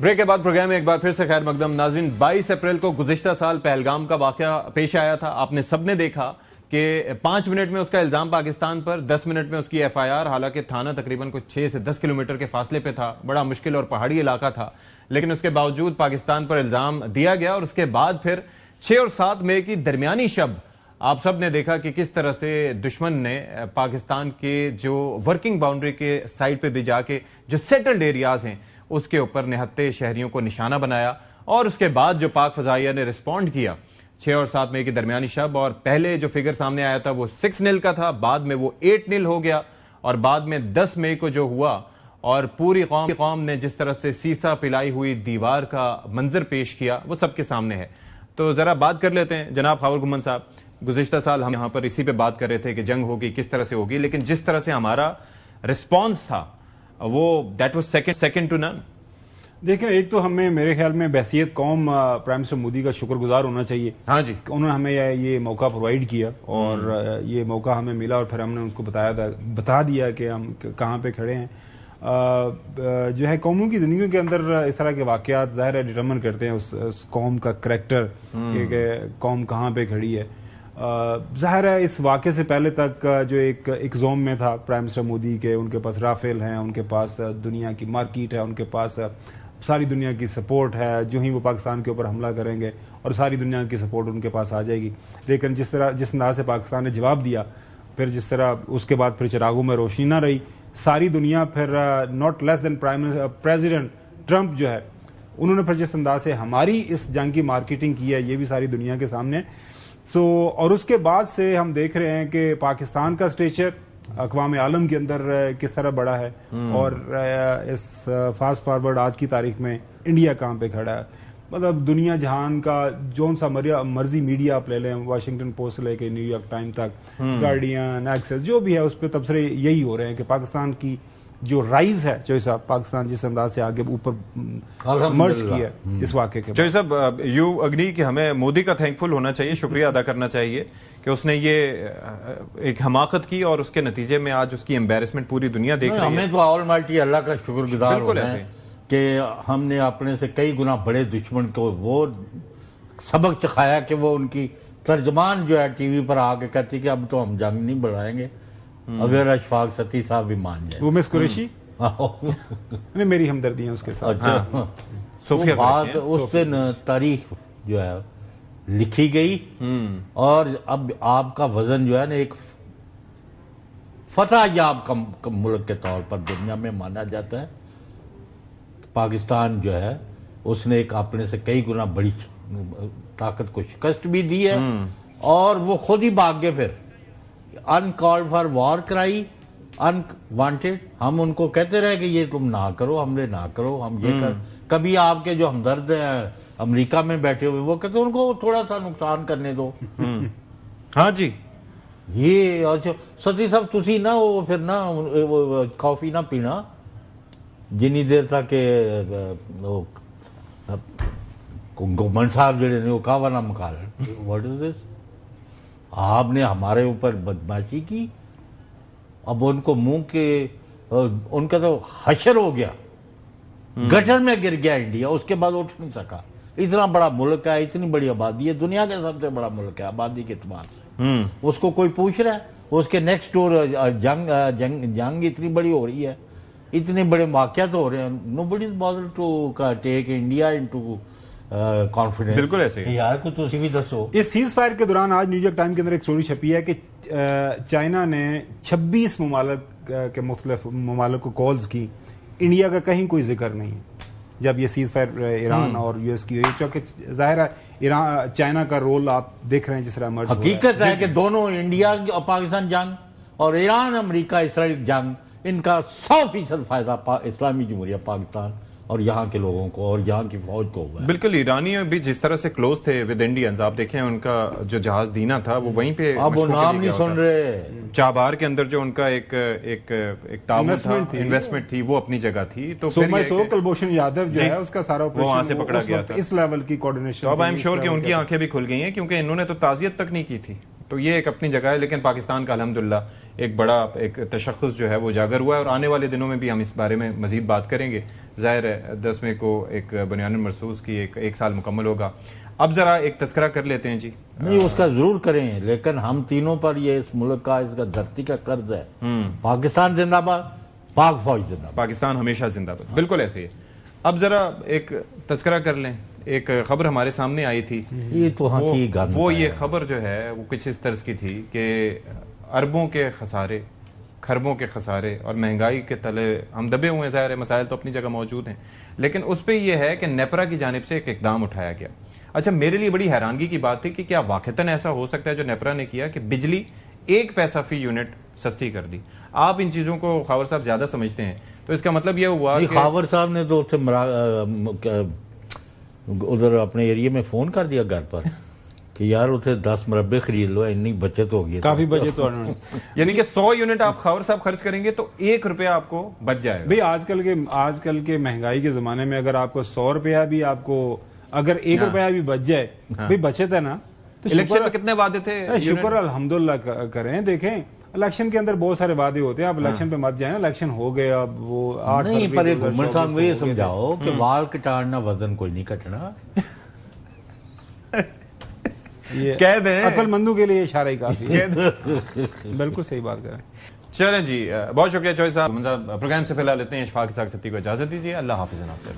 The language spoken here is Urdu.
بریک کے بعد پروگرام میں ایک بار پھر سے خیر مقدم ناظرین. 22 اپریل کو گزشتہ سال پہلگام کا واقعہ پیش آیا تھا. آپ نے سب نے دیکھا کہ 5 منٹ میں اس کا الزام پاکستان پر, 10 منٹ میں اس کی ایف آئی آر, حالانکہ تھانہ تقریباً کچھ 6 سے 10 کلومیٹر کے فاصلے پہ تھا, بڑا مشکل اور پہاڑی علاقہ تھا, لیکن اس کے باوجود پاکستان پر الزام دیا گیا. اور اس کے بعد پھر 6 اور 7 مئی کی درمیانی شب آپ سب نے دیکھا کہ کس طرح سے دشمن نے پاکستان کے جو ورکنگ باؤنڈری کے سائڈ پہ بھی جا کے جو سیٹلڈ ایریاز ہیں اس کے اوپر نہتے شہریوں کو نشانہ بنایا. اور اس کے بعد جو پاک فضائیہ نے رسپونڈ کیا 6 اور 7 مئی کی درمیانی شب, اور پہلے جو فگر سامنے آیا تھا وہ 6-0 کا تھا, بعد میں وہ 8-0 ہو گیا, اور بعد میں 10 مئی کو جو ہوا اور پوری قوم نے جس طرح سے سیسا پلائی ہوئی دیوار کا منظر پیش کیا وہ سب کے سامنے ہے. تو ذرا بات کر لیتے ہیں. جناب خاور گھمن صاحب, گزشتہ سال ہم یہاں پر اسی پہ بات کر رہے تھے کہ جنگ ہوگی, کس طرح سے ہوگی, لیکن جس طرح سے ہمارا رسپانس تھا وہ دیٹ واز سیکنڈ ٹو نن. دیکھیں, ایک تو ہمیں میرے خیال میں بحیثیت قوم پرائم منسٹر مودی کا شکر گزار ہونا چاہیے. ہاں جی, انہوں نے ہمیں یہ موقع پرووائڈ کیا اور یہ موقع ہمیں ملا, اور پھر ہم نے اس کو بتا دیا کہ ہم کہاں پہ کھڑے ہیں. جو ہے قوموں کی زندگیوں کے اندر اس طرح کے واقعات ظاہر ہے ڈٹرمن کرتے ہیں اس قوم کا کریکٹر, کہ قوم کہاں پہ کھڑی ہے. ظاہر ہے اس واقعے سے پہلے تک جو ایک زوم میں تھا پرائم منسٹر مودی کے, ان کے پاس رافیل ہیں, ان کے پاس دنیا کی مارکیٹ ہے, ان کے پاس ساری دنیا کی سپورٹ ہے. جو ہی وہ پاکستان کے اوپر حملہ کریں گے اور ساری دنیا کی سپورٹ ان کے پاس آ جائے گی. لیکن جس انداز سے پاکستان نے جواب دیا, پھر جس طرح اس کے بعد پھر چراغوں میں روشنی نہ رہی, ساری دنیا پھر not less than president Trump جو ہے, انہوں نے پھر جس انداز سے ہماری اس جنگ کی مارکیٹنگ کی ہے یہ بھی ساری دنیا کے سامنے. اور اس کے بعد سے ہم دیکھ رہے ہیں کہ پاکستان کا اسٹیچر اقوام عالم کے اندر کس طرح بڑا ہے, اور اس فاسٹ فارورڈ آج کی تاریخ میں انڈیا کہاں پہ کھڑا ہے. مطلب دنیا جہان کا جون سا مرضی میڈیا آپ لے لیں, واشنگٹن پوسٹ لے کے نیو یارک ٹائم تک, گارڈین, ایکسیس, جو بھی ہے اس پہ تبصرے یہی ہو رہے ہیں کہ پاکستان کی جو رائز ہے, چوہی صاحب, پاکستان جس انداز سے آگے اوپر مرج کیا اس واقعے کے. چوہی صاحب, یو اگری کہ ہمیں مودی کا تھینک فل ہونا چاہیے, شکریہ ادا کرنا چاہیے کہ اس نے یہ ایک حماقت کی اور اس کے نتیجے میں آج اس کی امبیرسمنٹ پوری دنیا دیکھ رہی ہے. ہمیں تو آل مائٹی اللہ کا شکر گزار ہونا ہے کہ ہم نے اپنے سے کئی گنا بڑے دشمن کو وہ سبق چکھایا کہ وہ ان کی ترجمان جو ہے ٹی وی پر آ کے کہتی کہ اب تو ہم جنگ نہیں بڑھائیں گے اگر اشفاق ستی صاحب بھی مان جائیں. وہ مس قریشی میری ہمدردی ہے اس کے ساتھ. اس دن تاریخ جو ہے لکھی گئی, اور اب آپ کا وزن جو ہے نا ایک فتح یاب کا ملک کے طور پر دنیا میں مانا جاتا ہے. پاکستان جو ہے اس نے ایک اپنے سے کئی گنا بڑی طاقت کو شکست بھی دی ہے, اور وہ خود ہی بھاگ گئے, پھر ان کال فار وار کرائی, ان وانٹیڈ. ہم ان کو کہتے رہے کہ یہ تم نہ کرو, حملے نہ کرو, ہم یہ کر. کبھی آپ کے جو ہمدرد ہیں امریکہ میں بیٹھے ہوئے وہ کہتے ہیں ان کو تھوڑا سا نقصان کرنے دو. ہاں جی, یہ ستی صاحب تسی نہ وہ پھر نہ کافی نہ پینا جنی دیر تک گومن صاحب جڑے نے وہ کہوا نہ مکالن. واٹ از دس؟ آپ نے ہمارے اوپر بدماشی کی, اب ان کو منہ کے ان کا تو حشر ہو گیا, گٹر میں گر گیا انڈیا, اس کے بعد اٹھ نہیں سکا. اتنا بڑا ملک ہے, اتنی بڑی آبادی ہے, دنیا کا سب سے بڑا ملک ہے آبادی کے اعتبار سے. اس کو کوئی پوچھ رہا ہے؟ اس کے نیکسٹ ڈور جنگ اتنی بڑی ہو رہی ہے, اتنے بڑے واقعات ہو رہے ہیں. nobody is bothered to take India into confidence. بالکل ایسے ہی یار کو تسی بھی دسو. اس سیز فائر کے دوران آج نیو یارک ٹائم کے اندر ایک اسٹوری چھپی ہے کہ چائنا نے 26 ممالک کے مختلف ممالک کو کالز کی, انڈیا کا کہیں کوئی ذکر نہیں ہے جب یہ سیز فائر ایران اور یو ایس کی ہوئی, کیونکہ ظاہر ہے چائنا کا رول آپ دیکھ رہے ہیں جس طرح مرج ہو رہا ہے. حقیقت ہے کہ دونوں انڈیا اور پاکستان جنگ اور ایران امریکہ اسرائیل جنگ, ان کا 100% فائدہ اسلامی جمہوریہ پاکستان اور یہاں کے لوگوں کو اور یہاں کی فوج کو ہوا ہے. بالکل, ایرانی بھی جس طرح سے کلوز تھے ود انڈینز, آپ دیکھیں ان کا جو جہاز دینا تھا وہ وہیں پہ, اب وہ نام نہیں سن رہے. چابہار کے اندر جو ان کا ایک تعاون تھا, انویسٹمنٹ تھی, وہ اپنی جگہ تھی. تو کلبھوشن یادو جو ہے اس کا سارا وہاں سے پکڑا گیا تھا, اس لیول کی کوارڈینیشن. اب آئی ایم شیور کہ ان کی آنکھیں بھی کھل گئی ہیں, کیونکہ انہوں نے تو تعزیت تک نہیں کی تھی. تو یہ ایک اپنی جگہ ہے, لیکن پاکستان کا الحمدللہ ایک بڑا ایک تشخص جو ہے وہ اجاگر ہوا ہے، اور آنے والے دنوں میں بھی ہم اس بارے میں مزید بات کریں گے. ظاہر ہے 10 مئی کو ایک بنیان مرصوص کی ایک سال مکمل ہوگا. اب ذرا ایک تذکرہ کر لیتے ہیں جی. نہیں اس کا ضرور کریں، لیکن ہم تینوں پر یہ اس ملک کا، اس کا دھرتی کا قرض ہے. پاکستان زندہ باد، پاک فوج زندہ باد. پاکستان ہمیشہ زندہ باد، بالکل ایسے ہی. اب ذرا ایک تذکرہ کر لیں. ایک خبر ہمارے سامنے آئی تھی، یہ تو ہاں کی وہ یہ خبر جو ہے وہ کچھ اس طرز کی تھی کہ اربوں کے خسارے، کھربوں کے خسارے اور مہنگائی کے تلے ہم دبے ہوئے ہیں. ظاہر ہے مسائل تو اپنی جگہ موجود ہیں، لیکن اس پہ یہ ہے کہ نیپرا کی جانب سے ایک اقدام اٹھایا گیا. اچھا، میرے لیے بڑی حیرانگی کی بات تھی کہ کیا واقعتاً ایسا ہو سکتا ہے جو نیپرا نے کیا کہ بجلی 1 پیسہ فی یونٹ سستی کر دی. آپ ان چیزوں کو خاور صاحب زیادہ سمجھتے ہیں، تو اس کا مطلب یہ ہوا کہ خاور صاحب نے تو ادھر اپنے ایریے میں فون کر دیا گھر پر کہ یار اتنے 10 مربے خرید لو، اتنی بچت ہوگی. کافی بچت تو انہوں نے یعنی کہ 100 یونٹ آپ خاور صاحب خرچ کریں گے تو 1 روپیہ آپ کو بچ جائے گا. بھئی آج کل کے مہنگائی کے زمانے میں اگر آپ کو 100 روپیہ بھی آپ کو اگر 1 روپیہ بھی بچ جائے، بھئی بچت ہے نا. تو الیکشن میں کتنے وعدے تھے؟ شکر الحمدللہ کریں. دیکھیں الیکشن کے اندر بہت سارے وعدے ہوتے ہیں، آپ الیکشن پہ مت جائیں. الیکشن ہو گئے، اب وہ 8 نہیں، پر ایک گھومر صاحب کو یہ سمجھاؤ کہ وال کٹاڑنا وزن کوئی نہیں کٹنا. کہہ دیں عقل مندوں کے لیے اشارہ ہی کافی ہے. بالکل صحیح بات کریں. چلیں جی، بہت شکریہ چوہے صاحب. پروگرام سے فی الحال لیتے ہیں. اشفاق اسحاق ستی کو اجازت دیجیے. اللہ حافظ ناصر.